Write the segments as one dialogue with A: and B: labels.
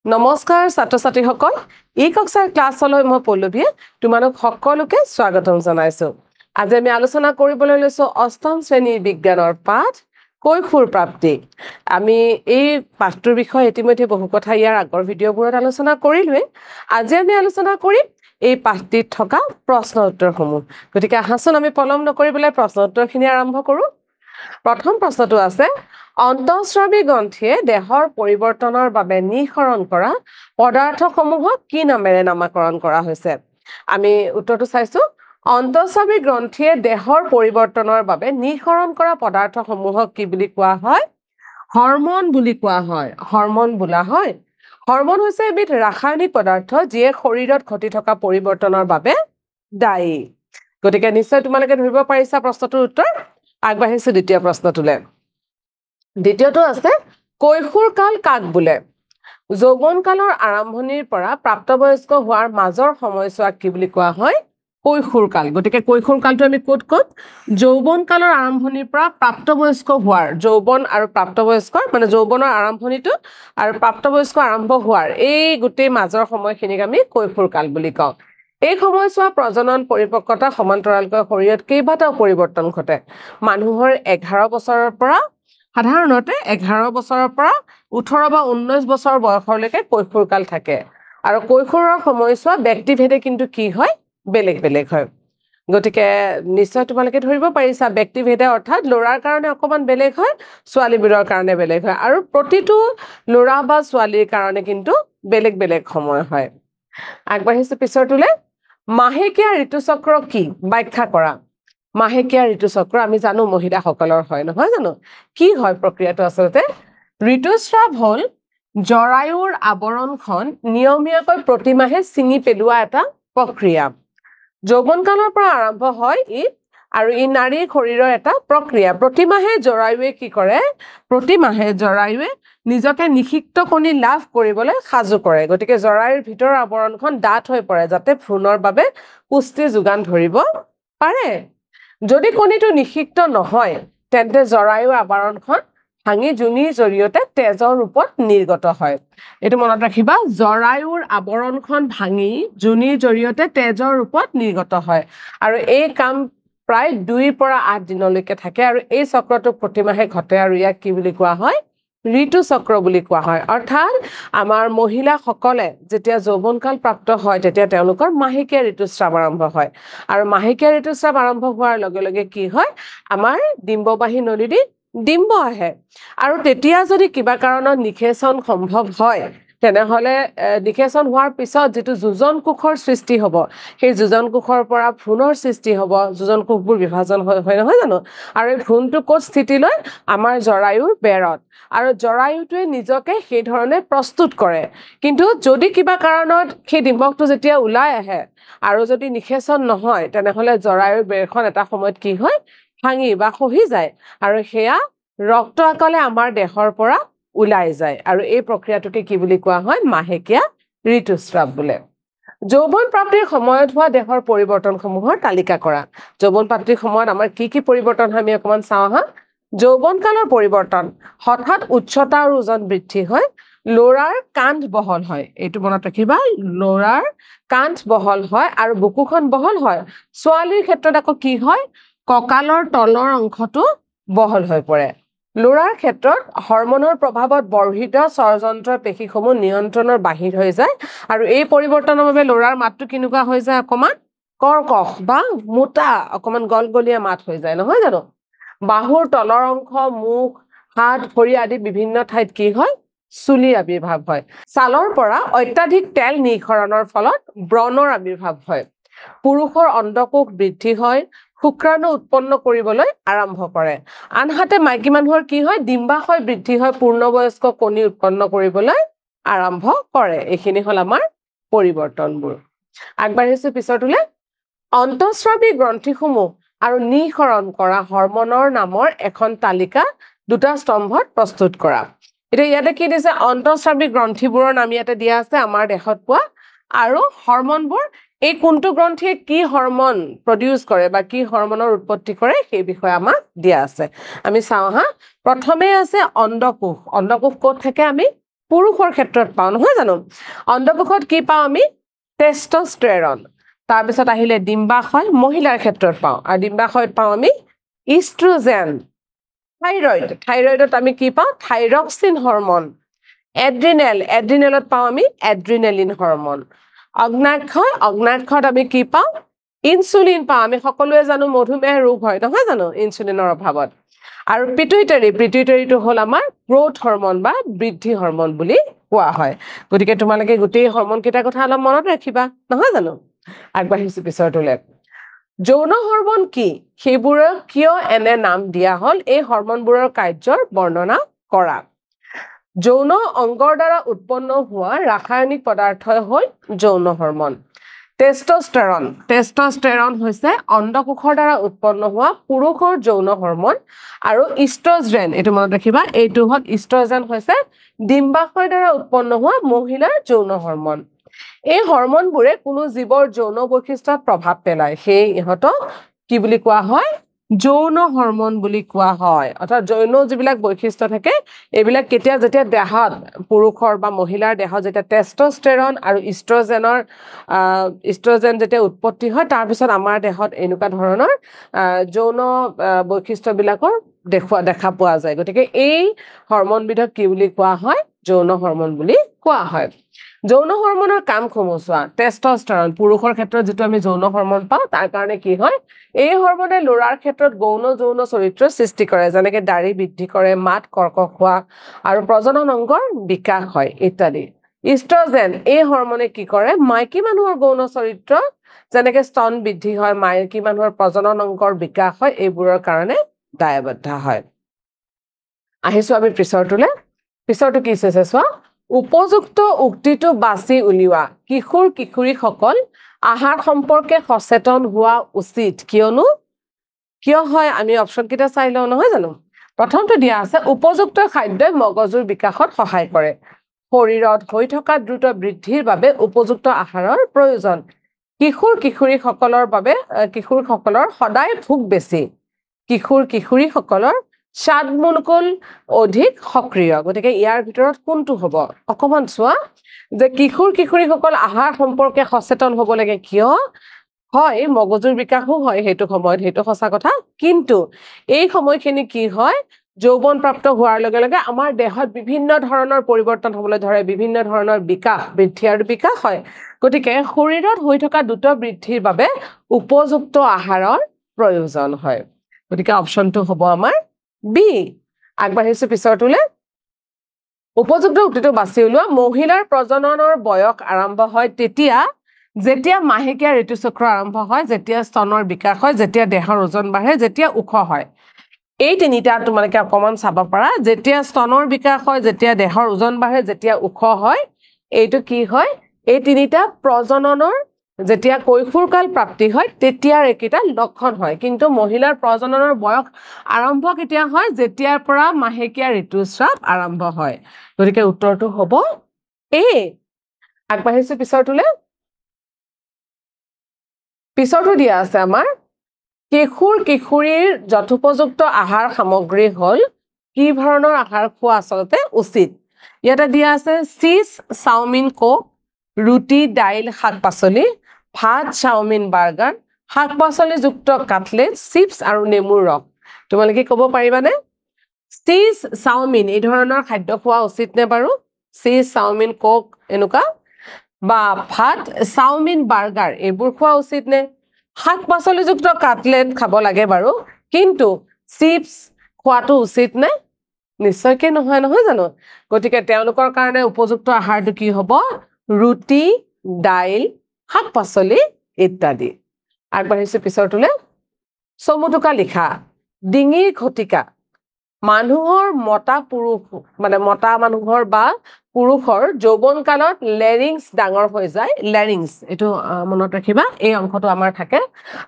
A: নমস্কাৰ ছাত্ৰ-ছাত্ৰীসকল ই কক্ষাৰ ক্লাছলৈ মই পল্লৱীয়ে তোমালোক সকলোকে স্বাগতম জনাইছো আজি আমি আলোচনা কৰিবলৈ লৈছো অষ্টম শ্ৰেণীৰ বিজ্ঞানৰ পাঠ কৈশোৰ প্ৰাপ্তি আমি এই পাঠটোৰ বিষয়ে ইতিমধ্যে বহু কথা ইয়াৰ আগৰ ভিডিঅ'বোৰত আলোচনা কৰিলোৱে আজি আমি আলোচনা কৰিম এই পাঠটিত থকা প্ৰশ্ন উত্তৰসমূহ গতিকে আহাচোন আমি পলম নকৰিবলৈ প্ৰশ্ন উত্তৰখিনি আৰম্ভ কৰো প্ৰথম প্ৰশ্নটো আছে অন্তঃস্ৰাৱী গ্ৰন্থিয়ে দেহৰ পৰিৱৰ্তনৰ বাবে নিঃসৰণ কৰা পদাৰ্থসমূহক কি নামেৰে নামকৰণ কৰা হৈছে আমি উত্তৰটো চাইছো অন্তঃস্ৰাৱী গ্ৰন্থিয়ে দেহৰ পৰিৱৰ্তনৰ বাবে নিঃসৰণ কৰা পদাৰ্থসমূহক কি বুলি কোৱা হয় হৰমন বুলি কোৱা হয় হৰমন বোলা হয় হৰমন হৈছে এবিধ ৰাসায়নিক পদাৰ্থ যিয়ে শৰীৰত ঘটি থকা পৰিৱৰ্তনৰ বাবে দায়ী গতিকে নিশ্চয় তোমালোকে ধৰিব পাৰিছা প্ৰশ্নটোৰ উত্তৰ আগবাঢ়িছো দ্বিতীয় প্ৰশ্নটোলৈ দ্বিতীয়টো আছে কৈশোৰ কাল কাক বোলে যৌৱন কালৰ আৰম্ভণিৰ পৰা প্ৰাপ্তবয়স্ক হোৱাৰ মাজৰ সময়ছোৱাক কি বুলি কোৱা হয় কৈশোৰ কাল গতিকে কৈশোৰ কালটো আমি ক'ত যৌৱন কালৰ আৰম্ভণিৰ পৰা প্ৰাপ্তবয়স্ক হোৱাৰ যৌৱন আৰু প্ৰাপ্তবয়স্কৰ মানে যৌৱনৰ আৰম্ভণিটো আৰু প্ৰাপ্তবয়স্ক আৰম্ভ হোৱাৰ এই গোটেই মাজৰ সময়খিনিক আমি কৈশোৰ কাল বুলি কওঁ এই সময়ছোৱা প্ৰজনন পৰিপক্কতা সমান্তৰালকৈ শৰীৰত কেইবাটাও পৰিৱৰ্তন ঘটে মানুহৰ 11 বছৰৰ পৰা সাধাৰণতে 11 বছৰৰ পৰা 18 বা 19 বছৰ বয়সলৈকে কৈশোৰ কাল থাকে আৰু কৈশোৰৰ সময়ছোৱা ব্যক্তিভেদে কিন্তু কি হয় বেলেগ বেলেগ হয় গতিকে নিশ্চয় তোমালোকে ধৰিব পাৰিছা ব্যক্তিভেদে অৰ্থাৎ ল'ৰাৰ কাৰণে অকমান বেলেগ হয় ছোৱালীবোৰৰ কাৰণে বেলেগ হয় আৰু প্ৰতিটো ল'ৰা বা ছোৱালীৰ কাৰণে কিন্তু বেলেগ বেলেগ সময় হয় আগবাঢ়িছো পিছৰটোলে মাহেকীয়া ঋতুচক্ৰ কি ব্যাখ্যা কৰা মাহেকীয়া ঋতুচক্ৰ আমি জানো মহিলাসকলৰ হয় নহয় জানো কি হয় প্ৰক্ৰিয়াটো আচলতে ঋতুস্ৰাৱ হ'ল জৰায়ুৰ আৱৰণখন নিয়মীয়াকৈ প্ৰতিমাহে ছিঙি পেলোৱা এটা প্ৰক্ৰিয়া যৌৱন কালৰ পৰা আৰম্ভ হয় আৰু ই নাৰীৰ শৰীৰৰ এটা প্ৰক্ৰিয়া প্ৰতিমাহে জৰায়ুৱে কি কৰে প্ৰতিমাহে জৰায়ুৱে নিজকে নিষিক্ত কণী লাভ কৰিবলৈ সাজু কৰে গতিকে জৰায়ুৰ ভিতৰৰ আৱৰণখন ডাঠ হৈ পৰে যাতে ভ্ৰূণৰ বাবে পুষ্টি যোগান ধৰিব পাৰে যদি কণীটো নিষিক্ত নহয় তেন্তে জৰায়ুৰ আৱৰণখন ভাঙি যোনিৰ জৰিয়তে তেজৰ ৰূপত নিৰ্গত হয় এটো মনত ৰাখিবা জৰায়ুৰ আৱৰণখন ভাঙি যোনিৰ জৰিয়তে তেজৰ ৰূপত নিৰ্গত হয় আৰু এই কাম প্ৰায় 2 পৰা 8 দিনলৈকে থাকে আৰু এই চক্ৰটো প্ৰতিমাহে ঘটে আৰু ইয়াক কি বুলি কোৱা হয় ঋতুচক্ৰ বুলি কোৱা হয় অৰ্থাৎ আমাৰ মহিলাসকলে যেতিয়া যৌৱনকাল প্ৰাপ্ত হয় তেতিয়া তেওঁলোকৰ মাহেকীয়া ঋতুস্ৰাৱ আৰম্ভ হয় আৰু মাহেকীয়া ঋতুস্ৰাৱ আৰম্ভ হোৱাৰ লগে লগে কি হয় আমাৰ ডিম্ববাহী নলীত ডিম্ব আহে আৰু তেতিয়া যদি কিবা কাৰণত নিষেচন সম্ভৱ হয় তেনেহলে নিষেচন হোৱাৰ পিছত যেটো যোজন কোষৰ সৃষ্টি হ'ব সেই যোজন কোষৰ পৰা ভ্ৰূণৰ সৃষ্টি হ'ব যোজন কোষবোৰ বিভাজন হয় নহয় জানো আৰু এই ভ্ৰূণটো ক'ত স্থিতি লয় আমাৰ জৰায়ুৰ বেৰত আৰু জৰায়ুটোৱে নিজকে সেই ধৰণে প্ৰস্তুত কৰে কিন্তু যদি কিবা কাৰণত সেই ডিম্বকটো যেতিয়া ওলাই আহে আৰু যদি নিষেচন নহয় তেনেহলে জৰায়ুৰ বেৰখন এটা সময়ত কি হয় ভাঙি বা খহি যায় আৰু হেয়া ৰক্ত আকালে আমাৰ দেহৰ পৰা ওলাই যায় আৰু এই প্ৰক্ৰিয়াটোকে কি বুলি কোৱা হয় মাহেকীয়া ঋতুস্ৰাৱ বোলে যৌৱন প্ৰাপ্তিৰ সময়ত হোৱা দেহৰ পৰিৱৰ্তনসমূহৰ তালিকা কৰা যৌৱন প্ৰাপ্তিৰ সময়ত আমাৰ কি পৰিৱৰ্তন হয় আমি অকমান চাওঁ হা যৌৱন কালৰ পৰিৱৰ্তন হঠাৎ উচ্চতা আৰু ওজন বৃদ্ধি হয় ল'ৰাৰ কান্ধ বহল হয় এইটো মনত ৰাখিবা ল'ৰাৰ কান্ধ বহল হয় আৰু বুকুখন বহল হয় ছোৱালীৰ ক্ষেত্ৰত আকৌ কি হয় কঁকালৰ তলৰ অংশটো বহল হৈ পৰে ল'ৰাৰ ক্ষেত্ৰত হৰমনৰ প্ৰভাৱত বৰ্ধিত স্বৰযন্ত্ৰৰ পেশীসমূহ নিয়ন্ত্ৰণৰ বাহিৰ হৈ যায় আৰু এই পৰিৱৰ্তনৰ বাবে ল'ৰাৰ মাতটো কিনুকা হৈ যায় অকমান কৰ্কশ বা মোটা অকমান গলগলীয়া মাত হৈ যায় নহয় জানো বাহুৰ তলৰ অংশ মুখ হাত ভৰি আদি বিভিন্ন ঠাইত কি হয় চুলি আবিৰ্ভাৱ হয় ছালৰ পৰা অত্যাধিক তেল নিঃসৰণৰ ফলত ব্ৰণৰ আবিৰ্ভাৱ হয় পুৰুষৰ অণ্ডকোষ বৃদ্ধি হয় শুক্ৰাণু উৎপন্ন কৰিবলৈ আৰম্ভ কৰে আনহাতে মাইকী মানুহৰ কি হয় ডিম্বাশয় বৃদ্ধি হয় পূৰ্ণবয়স্ক কণী উৎপন্ন কৰিবলৈ আৰম্ভ কৰে এইখিনি হল আমাৰ পৰিৱৰ্তনবোৰ আগবাঢ়িছো পিছৰটোলে অন্তঃস্ৰাৱী গ্ৰন্থিসমূহ আৰু নিঃসৰণ কৰা হৰমনৰ নামৰ এখন তালিকা দুটা স্তম্ভত প্ৰস্তুত কৰা এটা ইয়াতে কি দিছে অন্তঃস্ৰাৱী গ্ৰন্থিবোৰৰ নাম ইয়াতে দিয়া আছে আমাৰ দেহত পোৱা আৰু হৰমনবোৰ এই কোনটো গ্ৰন্থিয়ে কি হৰমন প্ৰডিউস কৰে বা কি হৰমনৰ উৎপত্তি কৰে সেই বিষয়ে আমাক দিয়া আছে আমি চাওঁ হা প্ৰথমে আছে অণ্ডকোষ ক'ত থাকে আমি পুৰুষৰ ক্ষেত্ৰত পাওঁ নহয় জানো অণ্ডকোষত কি পাওঁ আমি টেষ্টষ্টেৰন তাৰপিছত আহিলে ডিম্বাশয় মহিলাৰ ক্ষেত্ৰত পাওঁ আৰু ডিম্বাশয়ত পাওঁ আমি ইষ্ট্ৰোজেন থাইৰয়ডত আমি কি পাওঁ থাইৰক্সিন হৰমন এড্ৰিনেলত পাওঁ আমি এড্ৰিনেলিন হৰমন অগ্নাশয়ত আমি কি পাওঁ ইনচুলিন পাওঁ আমি সকলোৱে জানো মধুমেহ ৰোগ হয় নহয় জানো ইনচুলিনৰ অভাৱত আৰু পিটুইটাৰীটো হ'ল আমাৰ গ্ৰোথ হৰমন বা বৃদ্ধি হৰমন বুলি কোৱা হয় গতিকে তোমালোকে গোটেই হৰমন কেইটাৰ কথা অলপ মনত ৰাখিবা নহয় জানো আগবাঢ়িছো পিছৰটোলে যৌন হৰমন কি সেইবোৰৰ কিয় এনে নাম দিয়া হ'ল এই হৰমনবোৰৰ কাৰ্যৰ বৰ্ণনা কৰা যৌন অংগৰ দ্বাৰা উৎপন্ন হোৱা ৰাসায়নিক পদাৰ্থই হ'ল যৌন হৰমন টেষ্টষ্টেৰন হৈছে অণ্ডকোষৰ দ্বাৰা উৎপন্ন হোৱা পুৰুষৰ যৌন হৰমন আৰু ইষ্ট্ৰোজেন এইটো মনত ৰাখিবা এইটো হ'ল ইষ্ট্ৰোজেন হৈছে ডিম্বাশয়ৰ দ্বাৰা উৎপন্ন হোৱা মহিলাৰ যৌন হৰমন এই হৰমনবোৰে কোনো জীৱৰ যৌন বৈশিষ্ট্যত প্ৰভাৱ পেলায় সেই ইহঁতক কি বুলি কোৱা হয় যৌন হৰমন বুলি কোৱা হয় অৰ্থাৎ যৌন যিবিলাক বৈশিষ্ট্য থাকে এইবিলাক কেতিয়া যেতিয়া দেহত পুৰুষৰ বা মহিলাৰ দেহত যেতিয়া টেষ্টষ্টেৰন আৰু ইষ্ট্ৰোজেন যেতিয়া উৎপত্তি হয় তাৰ পিছত আমাৰ দেহত এনেকুৱা ধৰণৰ যৌন বৈশিষ্ট্যবিলাকৰ দেখা পোৱা যায় গতিকে এই হৰমনবিধক কি বুলি কোৱা হয় যৌন হৰমন বুলি কোৱা হয় যৌন হৰমনৰ কামসমূহ চোৱা টেষ্টষ্টেৰন পুৰুষৰ ক্ষেত্ৰত যেটো আমি যৌন হৰমন পাওঁ তাৰ কাৰণে কি হয় এই হৰমনে ল'ৰাৰ ক্ষেত্ৰত গৌণ যৌন চৰিত্ৰ সৃষ্টি কৰে যেনেকৈ দাঢ়ি বৃদ্ধি কৰে মাত কৰ্কশ হোৱা আৰু প্ৰজনন অংগৰ বিকাশ হয় ইত্যাদি ইষ্ট্ৰোজেন এই হৰমনে কি কৰে মাইকী মানুহৰ গৌণ চৰিত্ৰ যেনেকৈ স্তন বৃদ্ধি হয় মাইকী মানুহৰ প্ৰজনন অংগৰ বিকাশ হয় এইবোৰৰ কাৰণে দায়বদ্ধ হয় আহিছো আমি পিছৰটো কি আছে চোৱা উপযুক্ত উক্তিটো বাছি উলিওৱা কিশোৰীসকল আহাৰ সম্পৰ্কে সচেতন হোৱা উচিত কিয় হয় আমি অপচন কেইটা চাই লওঁ নহয় জানো প্ৰথমটো দিয়া আছে উপযুক্ত খাদ্যই মগজুৰ বিকাশত সহায় কৰে শৰীৰত হৈ থকা দ্ৰুত বৃদ্ধিৰ বাবে উপযুক্ত আহাৰৰ প্ৰয়োজন কিশোৰীসকলৰ সদায় ভোক বেছি কিশোৰীসকলৰ স্বাদমুকুল অধিক সক্ৰিয় গতিকে ইয়াৰ ভিতৰত কোনটো হ'ব অকমান চোৱা যে কিশোৰীসকল আহাৰ সম্পৰ্কে সচেতন হ'ব লাগে কিয় হয় মগজুৰ বিকাশো হয় সেইটো সময়ত সেইটো সঁচা কথা কিন্তু এই সময়খিনি কি হয় যৌৱন প্ৰাপ্ত হোৱাৰ লগে লগে আমাৰ দেহত বিভিন্ন ধৰণৰ পৰিৱৰ্তন হ'বলৈ ধৰে বিভিন্ন ধৰণৰ বৃদ্ধি আৰু বিকাশ হয় গতিকে শৰীৰত হৈ থকা দ্ৰুত বৃদ্ধিৰ বাবে উপযুক্ত আহাৰৰ প্ৰয়োজন হয় গতিকে অপচনটো হ'ব আমাৰ বি আগবাঢ়িছো পিছৰটোলে উপযুক্ত উক্তিটো বাছি উলিওৱা মহিলাৰ প্ৰজননৰ বয়স আৰম্ভ হয় যেতিয়া মাহেকীয়া ঋতুচক্ৰ আৰম্ভ হয় যেতিয়া স্তনৰ বিকাশ হয় যেতিয়া দেহৰ ওজন বাঢ়ে যেতিয়া ওখ হয় এই তিনিটা তোমালোকে অকমান চাব পাৰা যেতিয়া স্তনৰ বিকাশ হয় যেতিয়া দেহৰ ওজন বাঢ়ে যেতিয়া ওখ হয় এইটো কি হয় এই তিনিটা প্ৰজননৰ যেতিয়া কৈশোৰকাল প্ৰাপ্তি হয় তেতিয়াৰ একেটা লক্ষণ হয় কিন্তু মহিলাৰ প্ৰজননৰ বয়স আৰম্ভ কেতিয়া হয় যেতিয়াৰ পৰা মাহেকীয়া ঋতুস্ৰাৱ আৰম্ভ হয় গতিকে উত্তৰটো হ'ব এ আগবাঢ়িছো পিছৰটো দিয়া আছে আমাৰ কিশোৰীৰ যথোপযুক্ত আহাৰ সামগ্ৰী হ'ল কি ধৰণৰ আহাৰ খোৱা আচলতে উচিত ইয়াতে দিয়া আছে চিজ চাওমিন কোক ৰুটি দাইল শাক পাচলি ভাত চাওমিন বাৰ্গাৰ শাক পাচলিযুক্ত কাটলেট চিপছ আৰু নেমুৰ ৰস তোমালোকে ক'ব পাৰিবানে চিজ চাওমিন এই ধৰণৰ খাদ্য খোৱা উচিত নে বাৰু চিজ চাওমিন কোক এনেকুৱা বা ভাত চাওমিন বাৰ্গাৰ এইবোৰ খোৱা উচিত নে শাক পাচলিযুক্ত কাটলেট খাব লাগে বাৰু কিন্তু চিপছ খোৱাটো উচিত নে নিশ্চয়কৈ নহয় জানো গতিকে তেওঁলোকৰ কাৰণে উপযুক্ত আহাৰটো কি হ'ব ৰুটি দাইল শাক পাচলি ইত্যাদি আগবাঢ়িছো পিছৰটোলে চমুটুকা লিখা ডিঙিৰ ঘটিকা মানুহৰ মতা মানুহৰ বা পুৰুষৰ যৌৱন কালত লেৰিংছ ডাঙৰ হৈ যায় লেৰিংছ এইটো মনত ৰাখিবা এই অংশটো আমাৰ থাকে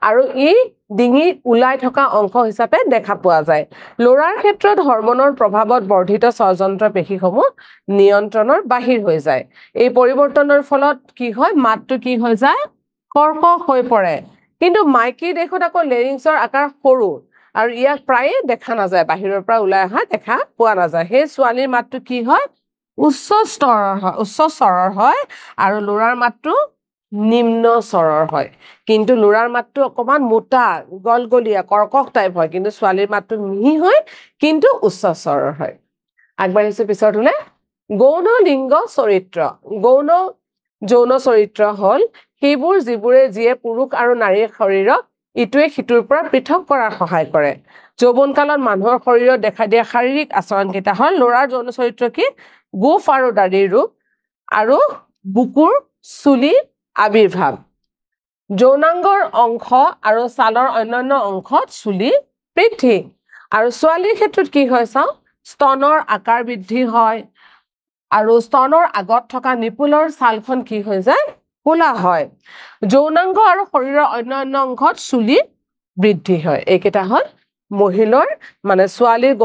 A: আৰু ই ডিঙি ওলাই থকা অংশ হিচাপে দেখা পোৱা যায় ল'ৰাৰ ক্ষেত্ৰত হৰমনৰ প্ৰভাৱত বৰ্ধিত স্বযন্ত্ৰ পেশীসমূহ নিয়ন্ত্ৰণৰ বাহিৰ হৈ যায় এই পৰিৱৰ্তনৰ ফলত কি হয় মাতটো কি হৈ যায় কৰ্কশ হৈ পৰে কিন্তু মাইকী দেহত আকৌ লেৰিংছৰ আকাৰ সৰু আৰু ইয়াক প্ৰায়ে দেখা নাযায় বাহিৰৰ পৰা ওলাই অহা দেখা পোৱা নাযায় সেই ছোৱালীৰ মাতটো কি হয় উচ্চ স্বৰৰ হয় আৰু ল'ৰাৰ মাতটো নিম্ন স্বৰৰ হয় কিন্তু ল'ৰাৰ মাতটো অকমান মোটা গলগলীয়া কৰ্কশ টাইপ হয় কিন্তু ছোৱালীৰ মাতটো মিহি হয় কিন্তু উচ্চ স্বৰৰ হয় আগবাঢ়িছো পিছৰটোলে গৌণ লিংগ চৰিত্ৰ গৌণ যৌন চৰিত্ৰ হল সেইবোৰ যিয়ে পুৰুষ আৰু নাৰীৰ শৰীৰক ইটোৱে সিটোৰ পৰা পৃথক কৰাৰ সহায় কৰে যৌৱন কালত মানুহৰ শৰীৰত দেখা দিয়া শাৰীৰিক আচৰণ কেইটা হল ল'ৰাৰ যৌন চৰিত্ৰ কি গোফ আৰু দাঢ়িৰ ৰূপ আৰু বুকুৰ চুলি আবিৰ্ভাৱ যৌনাংগৰ অংশ আৰু ছালৰ অন্যান্য অংশত চুলি বৃদ্ধি আৰু ছোৱালীৰ ক্ষেত্ৰত কি হয় চাওঁ স্তনৰ আকাৰ বৃদ্ধি হয় আৰু স্তনৰ আগত থকা নিপুলৰ ছালখন কি হৈ যায় কোলা হয় যৌনাংগ আৰু শৰীৰৰ অন্যান্য অংশত চুলি বৃদ্ধি হয় এইকেইটা হল মহিলাৰ মানে ছোৱালীৰ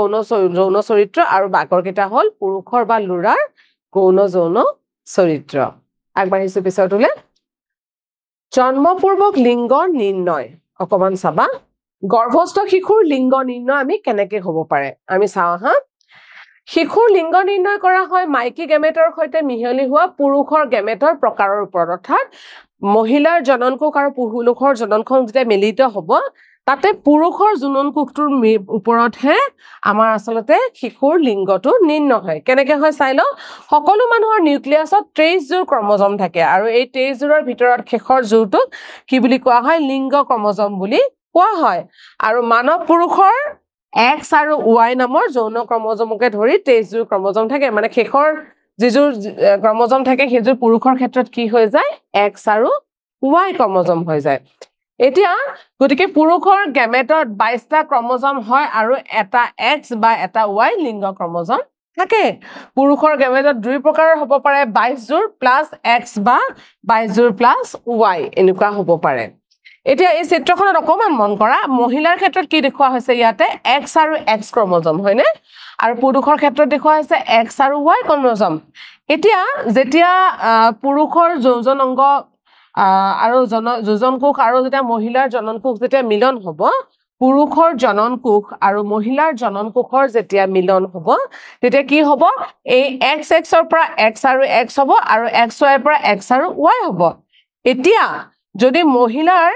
A: যৌন চৰিত্ৰ আৰু বাকৰ কেইটা হল পুৰুষৰ বা ল'ৰাৰ গৌণ যৌন চৰিত্ৰ আগবাঢ়িছো পিছৰটোলে জন্মপূৰ্বক লিংগ নিৰ্ণয় অকমান চাবা গৰ্ভস্থ শিশুৰ লিংগ নিৰ্ণয় আমি কেনেকে হ'ব পাৰে আমি চাওঁ হা শিশুৰ লিংগ নিৰ্ণয় কৰা হয় মাইকী গেমেটৰ সৈতে মিহলি হোৱা পুৰুষৰ গেমেটৰ প্ৰকাৰৰ ওপৰত অৰ্থাৎ মহিলাৰ জননকোষ আৰু পুৰুষৰ জননকোষ যেতিয়া মিলিত হ'ব তাতে পুৰুষৰ জননকোষটোৰ ওপৰতহে আমাৰ আচলতে শিশুৰ লিংগটো নিৰ্ণয় হয় কেনেকে হয় চাই লওঁ সকলো মানুহৰ নিউক্লিয়াছত 23 জোৰ ক্ৰমোজম থাকে আৰু এই 23 জোৰৰ ভিতৰত শেষৰ জোৰটোক কি বুলি কোৱা হয় লিংগ ক্ৰমোজম বুলি কোৱা হয় আৰু মানৱ পুৰুষৰ X আৰু Y নামৰ যৌন ক্ৰমোজমকে ধৰি 23 জোৰ ক্ৰমোজম থাকে মানে শেষৰ যিজোৰ ক্ৰমোজম থাকে সেইজোৰ পুৰুষৰ ক্ষেত্ৰত কি হৈ যায় X আৰু Y ক্ৰমোজম হৈ যায় এতিয়া গতিকে পুৰুষৰ গেমেটত 22টা ক্ৰমোজম হয় আৰু এটা X বা এটা Y লিংগ ক্ৰমোজম থাকে পুৰুষৰ গেমেটত দুই প্ৰকাৰৰ হ'ব পাৰে 22 জোৰ প্লাস X বা 22 জোৰ প্লাস Y এনেকুৱা হ'ব পাৰে এতিয়া এই চিত্ৰখনত অকমান মন কৰা মহিলাৰ ক্ষেত্ৰত কি দেখুৱা হৈছে ইয়াতে X আৰু X ক্ৰমোজম হয়নে আৰু পুৰুষৰ ক্ষেত্ৰত দেখুৱা হৈছে X আৰু Y ক্ৰমোজম এতিয়া যেতিয়া পুৰুষৰ যৌন অংগ আৰু যোজন কোষ আৰু যেতিয়া মহিলাৰ জনন কোষ যেতিয়া মিলন হ'ব পুৰুষৰ জনন কোষ আৰু মহিলাৰ জনন কোষৰ যেতিয়া মিলন হ'ব তেতিয়া কি হ'ব এই XX ৰ পৰা X আৰু X হ'ব আৰু XY ৰ পৰা X আৰু Y হ'ব এতিয়া যদি মহিলাৰ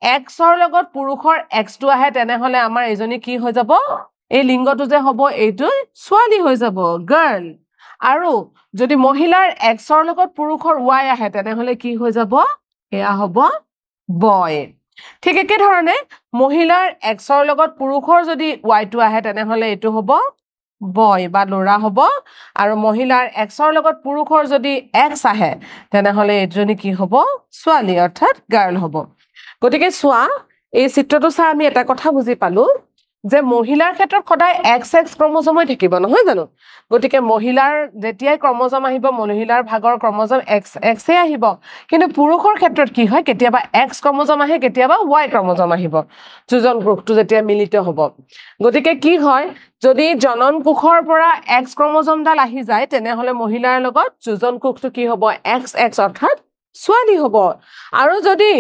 A: X ৰ লগত পুৰুষৰ X টো আহে তেনেহলে আমাৰ এজনী কি হৈ যাব এই লিংগটো যে হ'ব এইটো ছোৱালী হৈ যাব গাৰ্ল আৰু যদি মহিলাৰ X ৰ লগত পুৰুষৰ Y আহে তেনেহলে কি হৈ যাব এয়া হ'ব বয় ঠিক একে ধৰণে মহিলাৰ X ৰ লগত পুৰুষৰ যদি Y টো আহে তেনেহলে এইটো হ'ব বয় বা ল'ৰা হ'ব আৰু মহিলাৰ X ৰ লগত পুৰুষৰ যদি X আহে তেনেহলে এজনী কি হ'ব ছোৱালী অৰ্থাৎ গাৰ্ল হ'ব গতিকে চোৱা এই চিত্ৰটো চাই আমি এটা কথা বুজি পালো যে মহিলাৰ ক্ষেত্ৰত সদায় XX ক্ৰমোজমই থাকিব নহয় জানো গতিকে মহিলাৰ যেতিয়াই ক্ৰমোজম আহিব মহিলাৰ ভাগৰ ক্ৰমোজম XX এ আহিব কিন্তু পুৰুষৰ ক্ষেত্ৰত কি হয় কেতিয়াবা X ক্ৰমোজম আহে কেতিয়াবা Y ক্ৰমোজম আহিব যোজন কোষটো যেতিয়া মিলিত হ'ব গতিকে কি হয় যদি জনন কোষৰ পৰা X ক্ৰমোজমডাল আহি যায় তেনেহলে মহিলাৰ লগত যোজন কোষটো কি হ'ব XX অৰ্থাৎ ছোৱালী হ'ব আৰু যদি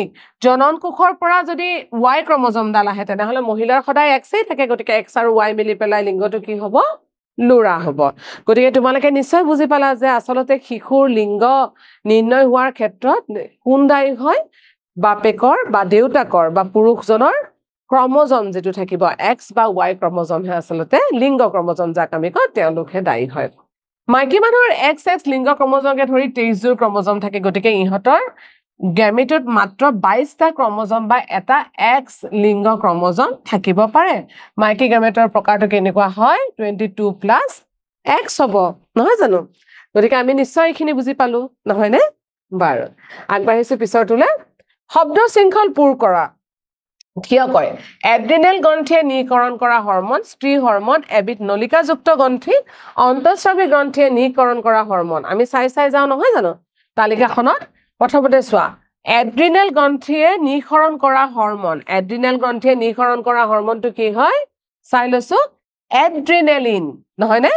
A: জনন কোষৰ পৰা যদি Y ক্ৰমোজমডাল আহে তেনেহলে মহিলাৰ সদায় X এই থাকে গতিকে X আৰু Y মিলি পেলাই লিংগটো কি হ'ব ল'ৰা হ'ব গতিকে তোমালোকে নিশ্চয় বুজি পালা যে আচলতে শিশুৰ লিংগ নিৰ্ণয় হোৱাৰ ক্ষেত্ৰত কোন দায়ী হয় বাপেকৰ বা দেউতাকৰ বা পুৰুষজনৰ ক্ৰমোজম যেটো থাকিব X বা Y ক্ৰমোজম হে আচলতে লিংগ ক্ৰমোজম যাক আমি কওঁ তেওঁলোকহে দায়ী হয় মাইকী মানুহৰ XX লিংগ ক্ৰমোজমকে ধৰি 23 জোৰ ক্ৰমোজম থাকে গতিকে ইহঁতৰ গেমেটত মাত্ৰ 22টা ক্ৰমোজম বা এটা X লিংগ ক্ৰমোজম থাকিব পাৰে মাইকী গেমেটৰ প্ৰকাৰটো কেনেকুৱা হয় 22 + X হ'ব নহয় জানো গতিকে আমি নিশ্চয় এইখিনি বুজি পালো নহয় নে বাৰু আগবাঢ়িছো পিছৰটোলে শব্দ শৃংখল পুৰ কৰা কিয় কয় এড্ৰিনেল গ্ৰন্থিয়ে নিকৰণ কৰা হৰমন স্ত্ৰী হৰমন এবিধ নলিকাযুক্ত গ্ৰন্থি অন্তঃস্ৰাৱী গ্ৰন্থিয়ে নিকৰণ কৰা হৰমন আমি চাই যাওঁ নহয় জানো তালিকাখনত প্ৰথমতে চোৱা এড্ৰিনেল গ্ৰন্থিয়ে নিকৰণ কৰা হৰমন এড্ৰিনেল গ্ৰন্থিয়ে নিকৰণ কৰা হৰমনটো কি হয় চাই লৈছো এড্ৰিনেলিন নহয় নে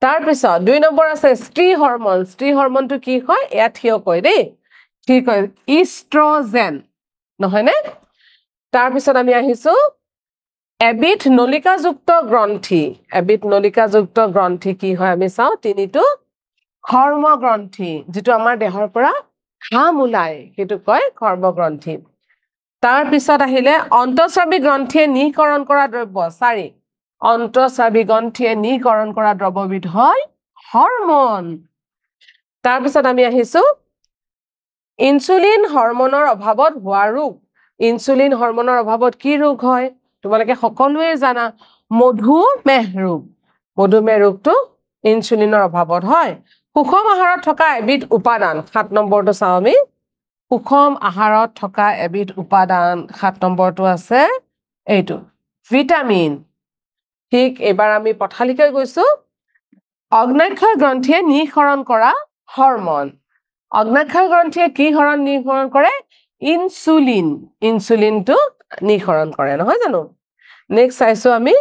A: তাৰ পিছত 2 নম্বৰ আছে স্ত্ৰী হৰমনটো কি হয় এয়া থিয় কয় দেই ঠিক হয় ইষ্ট্ৰজেন নহয় নে তাৰ পিছত আমি আহিছো এবিধ নলিকাযুক্ত গ্ৰন্থি কি হয় আমি চাও তিনিটো কৰ্মগ্ৰন্থি যেটো আমাৰ দেহৰ পৰা ঘাম ওলাই সেইটো কয় কৰ্মগ্ৰন্থি তাৰ পিছত আহিলে অন্তঃস্ৰাৱী গ্ৰন্থিয়ে নিকৰণ কৰা দ্ৰব্য 4 অন্তঃস্ৰাৱী গ্ৰন্থিয়ে নিকৰণ কৰা দ্ৰব্যবিধ হয় হৰমন তাৰ পিছত আমি আহিছো ইনসুলিন হৰমনৰ অভাৱত হোৱা ৰোগ ইনসুলিন হৰমনৰ অভাৱত কি ৰোগ হয় তোমালোকে সকলোৱে জানা মধুমেহ ৰোগটো ইনসুলিনৰ অভাৱত হয় সুষম আহাৰত থকা এবিধ উপাদান 7 নম্বৰটো চাও আমি সুষম আহাৰত থকা এবিধ উপাদান 7 নম্বৰটো আছে এইটো ভিটামিন ঠিক এবাৰ আমি পথালিকৈ গৈছো অগ্নাশয় গ্ৰন্থিয়ে নিঃসৰণ কৰা হৰমন অগ্নাশয় গ্ৰন্থিয়ে কি হৰণ নিঃসৰণ কৰে ইনসুলিনটো নিঃসৰণ কৰে নহয় জানো নেক্সট চাইছো আমি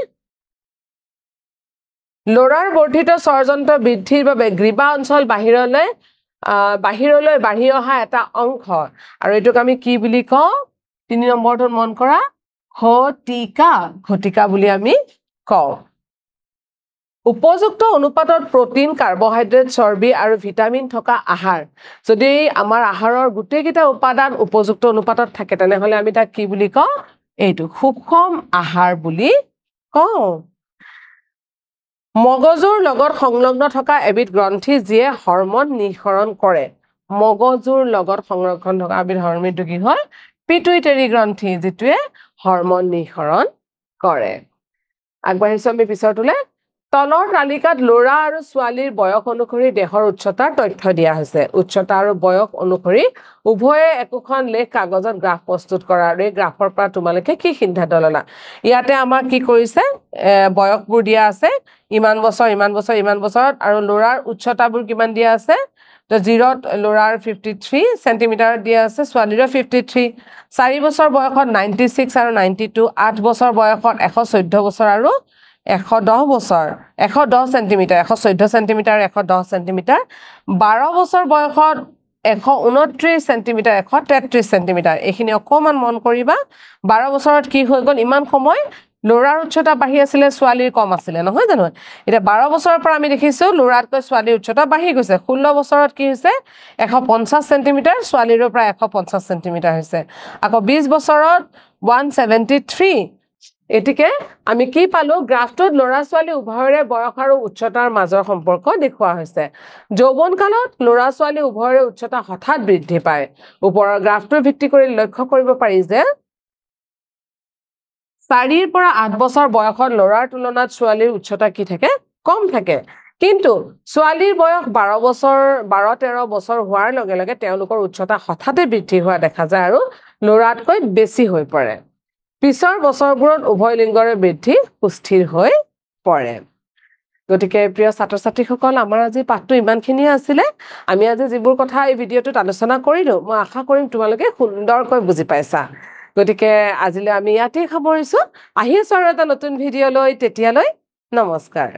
A: লৰাৰ বৰ্ধিত স্বৰযন্ত্ৰ বৃদ্ধিৰ বাবে গ্ৰীবা অঞ্চল বাহিৰলৈ বাঢ়ি অহা এটা অংশ আৰু এটোক আমি কি বুলি কওঁ 3 নম্বৰটো মন কৰা ঘটিকা বুলি আমি কওঁ উপযুক্ত অনুপাতত প্ৰটিন কাৰ্বহাইড্ৰেট চৰ্বি আৰু ভিটামিন থকা আহাৰ যদি আমাৰ আহাৰৰ গুটেকিটা উপাদান উপযুক্ত অনুপাতত থাকে তেনেহলে আমি তাক কি বুলি কওঁ এইটো সুষম আহাৰ বুলি কওঁ মগজুৰ লগত সংলগ্ন থকা এবিধ গ্ৰন্থি যিয়ে হৰমন নিঃসৰণ কৰে মগজুৰ লগত সংৰক্ষণ থকা এবিধ হৰমনটো কি হয় পিটুইটাৰী গ্ৰন্থি যেটোৱে হৰমন নিঃসৰণ কৰে আগবাঢ়িছো আমি পিছৰটোলে তলৰ তালিকাত লৰা আৰু ছোৱালীৰ বয়স অনুসৰি দেহৰ উচ্চতাৰ তথ্য দিয়া হৈছে উচ্চতা আৰু বয়স অনুসৰি উভয়ে একোখন লেখ কাগজত গ্ৰাফ প্ৰস্তুত কৰা আৰু এই গ্ৰাফৰ পৰা তোমালোকে কি সিদ্ধান্ত ললা ইয়াতে আমাৰ কি কৰিছে বয়সবোৰ দিয়া আছে ইমান বছৰত আৰু লৰাৰ উচ্চতাবোৰ কিমান দিয়া আছে তো 0ত লৰাৰ 53 সেন্টিমিটাৰ দিয়া আছে ছোৱালীৰ 53 4 বছৰ বয়সত 96 আৰু 92 8 বছৰ বয়সত 114 বছৰ আৰু 110 বছৰ 110 সেন্টিমিটাৰ 114 সেন্টিমিটাৰ 110 সেন্টিমিটাৰ 12 বছৰ বয়সত 129 সেন্টিমিটাৰ 133 সেন্টিমিটাৰ এখিনি অকমান মন কৰিবা 12 বছৰত কি হৈ গল ইমান সময় লৰাৰ উচ্চতা বাঢ়ি আছিল ছোৱালীৰ কম আছিল নহয় জানো এটা 12 বছৰৰ পৰা আমি দেখিছো লৰাতকৈ ছোৱালীৰ উচ্চতা বাঢ়ি গৈছে 16 বছৰত কি হৈছে 150 সেন্টিমিটাৰ ছোৱালীৰ পৰা 150 সেন্টিমিটাৰ হৈছে আকৌ 20 বছৰত 173 এটিকে আমি কি পালো গ্ৰাফটোত লৰা ছোৱালী উভয়ৰে বয়স আৰু উচ্চতাৰ মাজৰ সম্পৰ্ক দেখুৱা হৈছে যৌৱন কালত লৰা ছোৱালী উভয়ৰে উচ্চতা হঠাৎ বৃদ্ধি পায় ওপৰৰ গ্ৰাফটোৰ ভিত্তি কৰি লক্ষ্য কৰিব পাৰি যে 4 পৰা 8 বছৰ বয়সত লৰাৰ তুলনাত ছোৱালীৰ উচ্চতা কি থাকে কম থাকে কিন্তু ছোৱালীৰ বয়স 12-13 বছৰ হোৱাৰ লগে লগে তেওঁলোকৰ উচ্চতা হঠাতে বৃদ্ধি হোৱা দেখা যায় আৰু লৰাতকৈ বেছি হৈ পৰে পিছৰ বছৰবোৰত উভয় লিংগৰে বৃদ্ধি সুস্থিৰ হৈ পৰে গতিকে প্ৰিয় ছাত্ৰ-ছাত্ৰীসকল আমাৰ আজি পাঠটো ইমানখিনি আছিল আমি আজি যিবোৰ কথা এই ভিডিঅটোত আলোচনা কৰিলো মই আশা কৰিম তোমালোকে সুন্দৰকৈ বুজি পাইছা গতিকে আজিলৈ আমি ইয়াতে সামৰিছো আহি আছো আৰু এটা নতুন ভিডিঅ লৈ তেতিয়ালৈ নমস্কাৰ